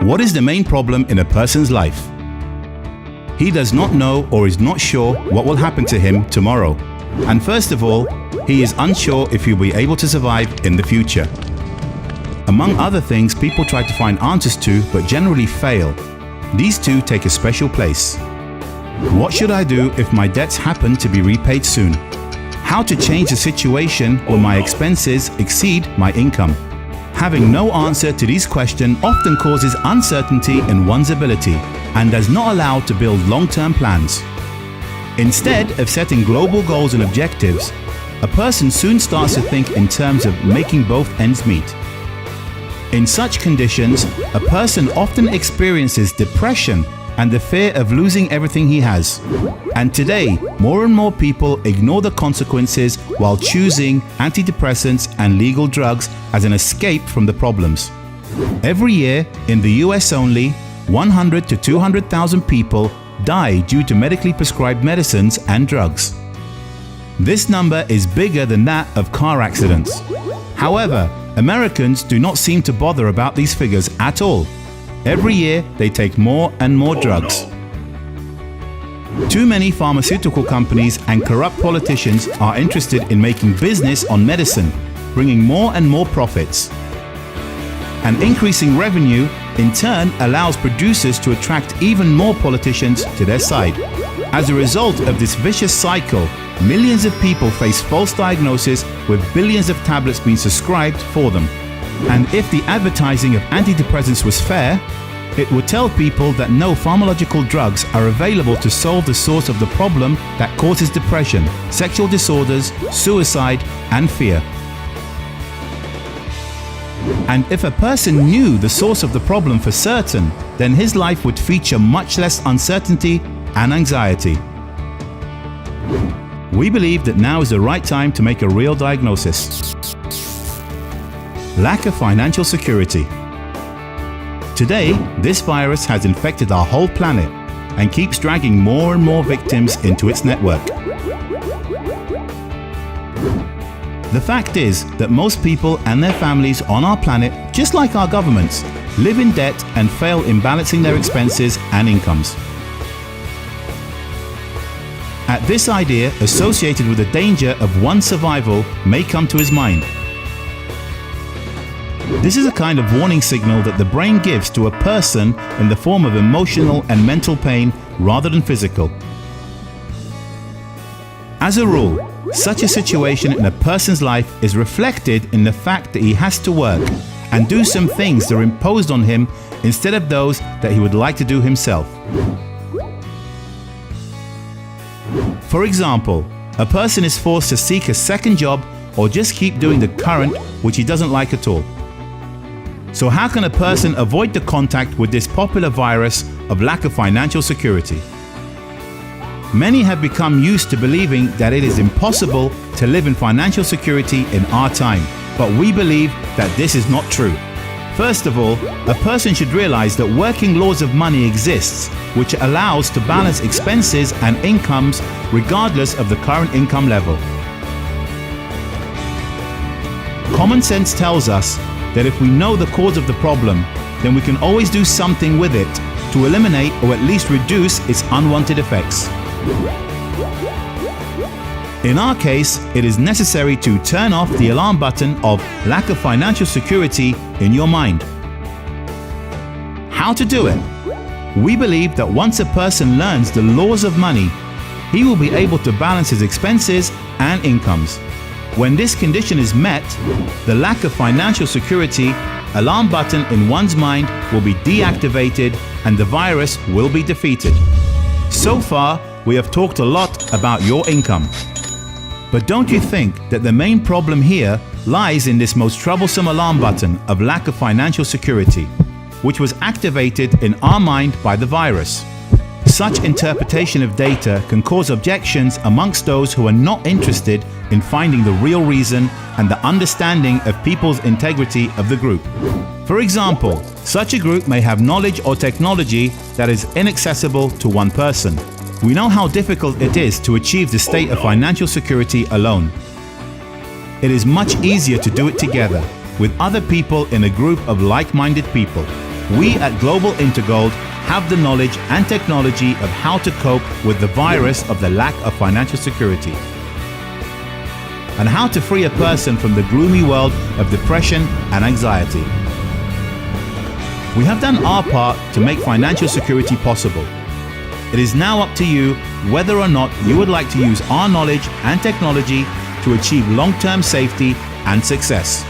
What is the main problem in a person's life? He does not know or is not sure what will happen to him tomorrow. And first of all, he is unsure if he'll be able to survive in the future. Among other things people try to find answers to but generally fail. These two take a special place. What should I do if my debts happen to be repaid soon? How to change the situation when my expenses exceed my income? Having no answer to these questions often causes uncertainty in one's ability and does not allow to build long-term plans. Instead of setting global goals and objectives, a person soon starts to think in terms of making both ends meet. In such conditions, a person often experiences depression and the fear of losing everything he has. And today, more and more people ignore the consequences while choosing antidepressants and legal drugs as an escape from the problems. Every year, in the US only, 100 to 200,000 people die due to medically prescribed medicines and drugs. This number is bigger than that of car accidents. However, Americans do not seem to bother about these figures at all. Every year, they take more and more drugs. Too many pharmaceutical companies and corrupt politicians are interested in making business on medicine, bringing more and more profits. And increasing revenue, in turn, allows producers to attract even more politicians to their side. As a result of this vicious cycle, millions of people face false diagnoses with billions of tablets being prescribed for them. And if the advertising of antidepressants was fair, it would tell people that no pharmacological drugs are available to solve the source of the problem that causes depression, sexual disorders, suicide, and fear. And if a person knew the source of the problem for certain, then his life would feature much less uncertainty and anxiety. We believe that now is the right time to make a real diagnosis. Lack of financial security. Today, this virus has infected our whole planet and keeps dragging more and more victims into its network. The fact is that most people and their families on our planet, just like our governments, live in debt and fail in balancing their expenses and incomes. At this idea associated with the danger of one's survival may come to his mind. This is a kind of warning signal that the brain gives to a person in the form of emotional and mental pain rather than physical. As a rule, such a situation in a person's life is reflected in the fact that he has to work and do some things that are imposed on him instead of those that he would like to do himself. For example, a person is forced to seek a second job or just keep doing the current which he doesn't like at all. So how can a person avoid the contact with this popular virus of lack of financial security? Many have become used to believing that it is impossible to live in financial security in our time, but we believe that this is not true. First of all, a person should realize that working laws of money exists, which allows to balance expenses and incomes regardless of the current income level. Common sense tells us that if we know the cause of the problem, then we can always do something with it to eliminate or at least reduce its unwanted effects. In our case, it is necessary to turn off the alarm button of lack of financial security in your mind. How to do it? We believe that once a person learns the laws of money, he will be able to balance his expenses and incomes. When this condition is met, the lack of financial security alarm button in one's mind will be deactivated and the virus will be defeated. So far, we have talked a lot about your income. But don't you think that the main problem here lies in this most troublesome alarm button of lack of financial security, which was activated in our mind by the virus? Such interpretation of data can cause objections amongst those who are not interested in finding the real reason and the understanding of people's integrity of the group. For example, such a group may have knowledge or technology that is inaccessible to one person. We know how difficult it is to achieve the state of financial security alone. It is much easier to do it together, with other people in a group of like-minded people. We at Global InterGold have the knowledge and technology of how to cope with the virus of the lack of financial security, and how to free a person from the gloomy world of depression and anxiety. We have done our part to make financial security possible. It is now up to you whether or not you would like to use our knowledge and technology to achieve long-term safety and success.